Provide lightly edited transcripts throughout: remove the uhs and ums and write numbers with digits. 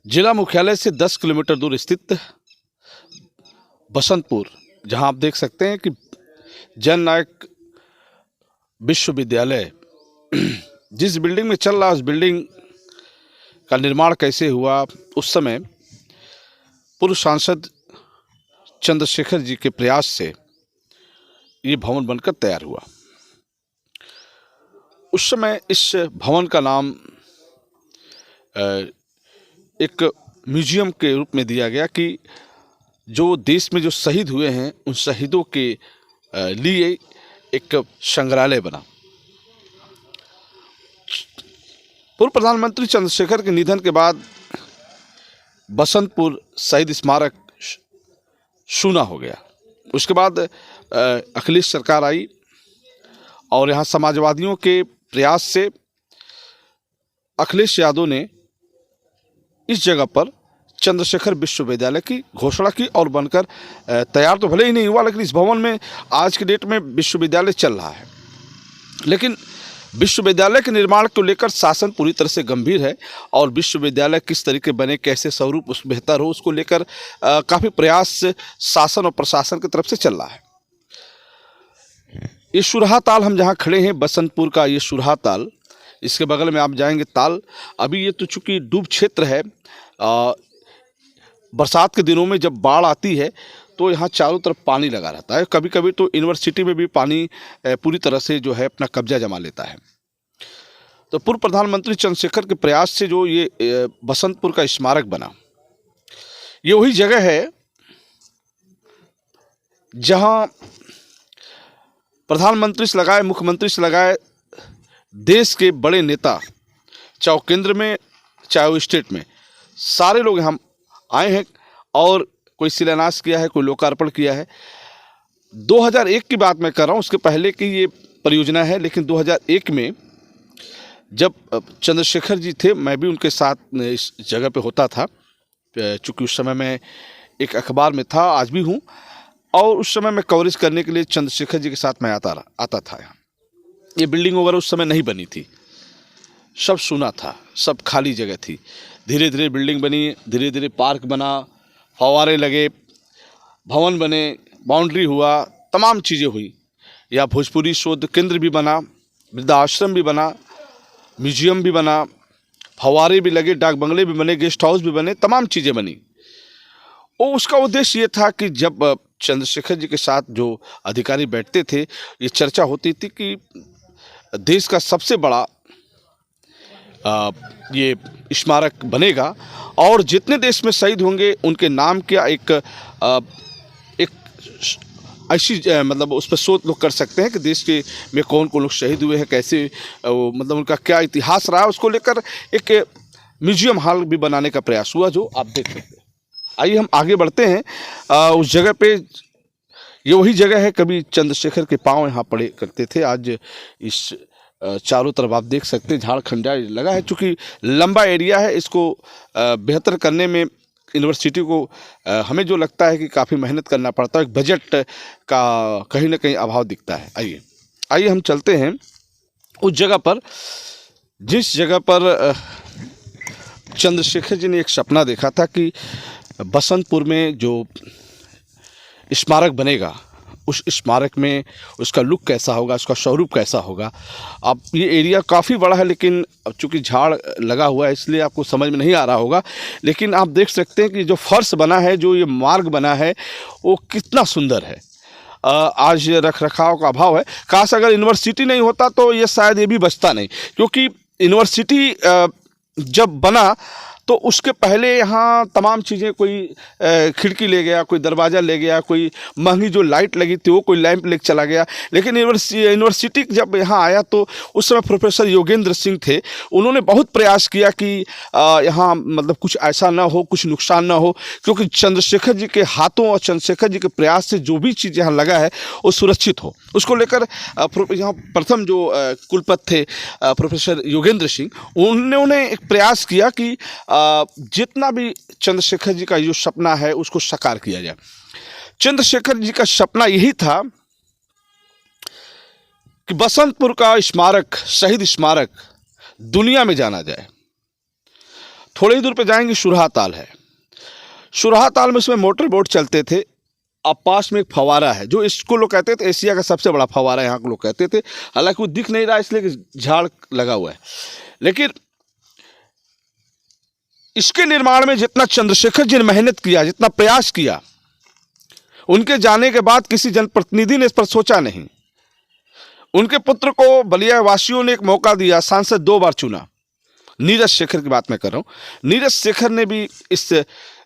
जिला मुख्यालय से 10 किलोमीटर दूर स्थित बसंतपुर, जहां आप देख सकते हैं कि जननायक विश्वविद्यालय जिस बिल्डिंग में चल रहा है, उस बिल्डिंग का निर्माण कैसे हुआ, उस समय पूर्व सांसद चंद्रशेखर जी के प्रयास से ये भवन बनकर तैयार हुआ। उस समय इस भवन का नाम एक म्यूजियम के रूप में दिया गया कि जो देश में जो शहीद हुए हैं उन शहीदों के लिए एक संग्रहालय बना। पूर्व प्रधानमंत्री चंद्रशेखर के निधन के बाद बसंतपुर शहीद स्मारक सूना हो गया। उसके बाद अखिलेश सरकार आई और यहाँ समाजवादियों के प्रयास से अखिलेश यादव ने इस जगह पर चंद्रशेखर विश्वविद्यालय की घोषणा की और बनकर तैयार तो भले ही नहीं हुआ, लेकिन इस भवन में आज की डेट में विश्वविद्यालय चल रहा है। लेकिन विश्वविद्यालय के निर्माण को लेकर शासन पूरी तरह से गंभीर है और विश्वविद्यालय किस तरीके बने, कैसे स्वरूप उस बेहतर हो, उसको लेकर काफ़ी प्रयास शासन और प्रशासन की तरफ से चल रहा है। ये सुरहा ताल, हम जहाँ खड़े हैं बसंतपुर का ये सुरहा ताल, इसके बगल में आप जाएंगे ताल। अभी ये तो चूँकि डूब क्षेत्र है, बरसात के दिनों में जब बाढ़ आती है तो यहाँ चारों तरफ पानी लगा रहता है। कभी कभी तो यूनिवर्सिटी में भी पानी पूरी तरह से जो है अपना कब्जा जमा लेता है। तो पूर्व प्रधानमंत्री चंद्रशेखर के प्रयास से जो ये बसंतपुर का स्मारक बना, ये वही जगह है जहाँ प्रधानमंत्री से लगाए, मुख्यमंत्री से लगाए, देश के बड़े नेता, चाहे केंद्र में चाहे वो स्टेट में, सारे लोग यहाँ आए हैं और कोई शिलान्यास किया है, कोई लोकार्पण किया है। 2001 की बात मैं कर रहा हूँ, उसके पहले की ये परियोजना है। लेकिन 2001 में जब चंद्रशेखर जी थे, मैं भी उनके साथ इस जगह पे होता था, चूँकि उस समय मैं एक अखबार में था, आज भी हूँ, और उस समय मैं कवरेज करने के लिए चंद्रशेखर जी के साथ मैं आता था यहाँ। ये बिल्डिंग वगैरह उस समय नहीं बनी थी, सब सुना था, सब खाली जगह थी। धीरे धीरे बिल्डिंग बनी, धीरे धीरे पार्क बना, फव्वारे लगे, भवन बने, बाउंड्री हुआ, तमाम चीज़ें हुई। या भोजपुरी शोध केंद्र भी बना, वृद्धाश्रम भी बना, म्यूजियम भी बना, फव्वारे भी लगे, डाक बंगले भी बने, गेस्ट हाउस भी बने, तमाम चीज़ें बनी। और उसका उद्देश्य ये था कि जब चंद्रशेखर जी के साथ जो अधिकारी बैठते थे, ये चर्चा होती थी कि देश का सबसे बड़ा ये स्मारक बनेगा और जितने देश में शहीद होंगे उनके नाम का एक ऐसी मतलब उस पर शोध लोग कर सकते हैं कि देश के में कौन कौन लोग शहीद हुए हैं, कैसे मतलब उनका क्या इतिहास रहा, उसको लेकर एक म्यूजियम हॉल भी बनाने का प्रयास हुआ, जो आप देख सकते हैं। आइए हम आगे बढ़ते हैं। उस जगह पे, ये वही जगह है, कभी चंद्रशेखर के पाँव यहाँ पड़े करते थे। आज इस चारों तरफ आप देख सकते हैं झाड़ खंडा लगा है। चूँकि लंबा एरिया है, इसको बेहतर करने में यूनिवर्सिटी को हमें जो लगता है कि काफ़ी मेहनत करना पड़ता है, एक बजट का कहीं ना कहीं अभाव दिखता है। आइए हम चलते हैं उस जगह पर, जिस जगह पर चंद्रशेखर जी ने एक सपना देखा था कि बसंतपुर में जो स्मारक बनेगा, उस स्मारक में उसका लुक कैसा होगा, उसका स्वरूप कैसा होगा। अब ये एरिया काफ़ी बड़ा है, लेकिन चूँकि झाड़ लगा हुआ है इसलिए आपको समझ में नहीं आ रहा होगा। लेकिन आप देख सकते हैं कि जो फर्श बना है, जो ये मार्ग बना है, वो कितना सुंदर है। आज रख रखाव का अभाव है। काश अगर यूनिवर्सिटी नहीं होता तो ये शायद ये भी बचता नहीं, क्योंकि यूनिवर्सिटी जब बना तो उसके पहले यहाँ तमाम चीज़ें, कोई खिड़की ले गया, कोई दरवाज़ा ले गया, कोई महंगी जो लाइट लगी थी वो कोई लैंप लेके चला गया। लेकिन यूनिवर्सिटी जब यहाँ आया तो उस समय प्रोफेसर योगेंद्र सिंह थे, उन्होंने बहुत प्रयास किया कि यहाँ मतलब कुछ ऐसा ना हो, कुछ नुकसान ना हो, क्योंकि चंद्रशेखर जी के हाथों और चंद्रशेखर जी के प्रयास से जो भी चीज़ यहाँ लगा है वो सुरक्षित हो। उसको लेकर यहाँ प्रथम जो कुलपति थे प्रोफेसर योगेंद्र सिंह, उन्होंने एक प्रयास किया कि जितना भी चंद्रशेखर जी का जो सपना है उसको साकार किया जाए। चंद्रशेखर जी का सपना यही था कि बसंतपुर का स्मारक, शहीद स्मारक दुनिया में जाना जाए। थोड़ी ही दूर पे जाएंगे, सुरहा ताल है। सुरहा ताल में उसमें मोटर बोट चलते थे। अब पास में एक फवारा है, जो इसको लोग कहते थे एशिया का सबसे बड़ा फवारा, यहाँ के लोग कहते थे। हालांकि वो दिख नहीं रहा इसलिए कि झाड़ लगा हुआ है। लेकिन इसके निर्माण में जितना चंद्रशेखर जी ने मेहनत किया, जितना प्रयास किया, उनके जाने के बाद किसी जनप्रतिनिधि ने इस पर सोचा नहीं। उनके पुत्र को बलिया वासियों ने एक मौका दिया, सांसद 2 बार चुना। नीरज शेखर की बात मैं कर रहा हूँ। नीरज शेखर ने भी इस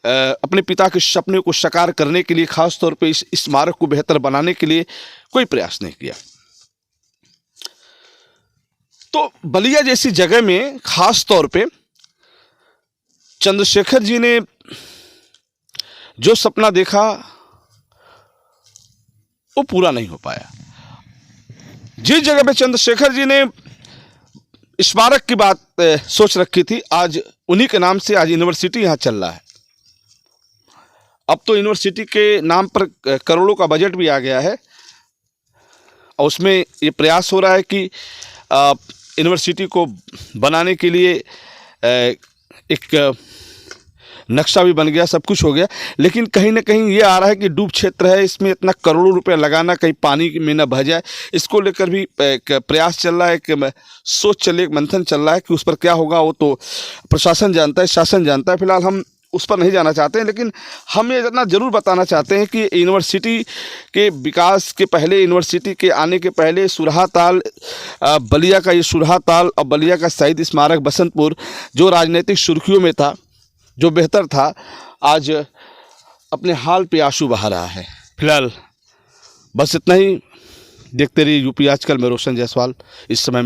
अपने पिता के सपने को साकार करने के लिए, खास तौर पे इस स्मारक को बेहतर बनाने के लिए कोई प्रयास नहीं किया। तो बलिया जैसी जगह में खास तौर पे चंद्रशेखर जी ने जो सपना देखा वो पूरा नहीं हो पाया। जिस जगह पे चंद्रशेखर जी ने स्मारक की बात सोच रखी थी, आज उन्हीं के नाम से आज यूनिवर्सिटी यहाँ चल रहा है। अब तो यूनिवर्सिटी के नाम पर करोड़ों का बजट भी आ गया है और उसमें ये प्रयास हो रहा है कि यूनिवर्सिटी को बनाने के लिए एक नक्शा भी बन गया, सब कुछ हो गया। लेकिन कहीं ना कहीं ये आ रहा है कि डूब क्षेत्र है, इसमें इतना करोड़ों रुपए लगाना कहीं पानी में न बह जाए, इसको लेकर भी एक प्रयास चल रहा है, एक सोच चल, एक मंथन चल रहा है कि उस पर क्या होगा वो तो प्रशासन जानता है, शासन जानता है। फिलहाल हम उस पर नहीं जाना चाहते हैं, लेकिन हम ये इतना ज़रूर बताना चाहते हैं कि यूनिवर्सिटी के विकास के पहले, यूनिवर्सिटी के आने के पहले सुरहा ताल, बलिया का ये सुरहा ताल और बलिया का शहीद स्मारक बसंतपुर जो राजनीतिक सुर्खियों में था, जो बेहतर था, आज अपने हाल पे आंसू बहा रहा है। फिलहाल बस इतना ही। देखते रहिए यूपी आजकल में रोशन जायसवाल। इस समय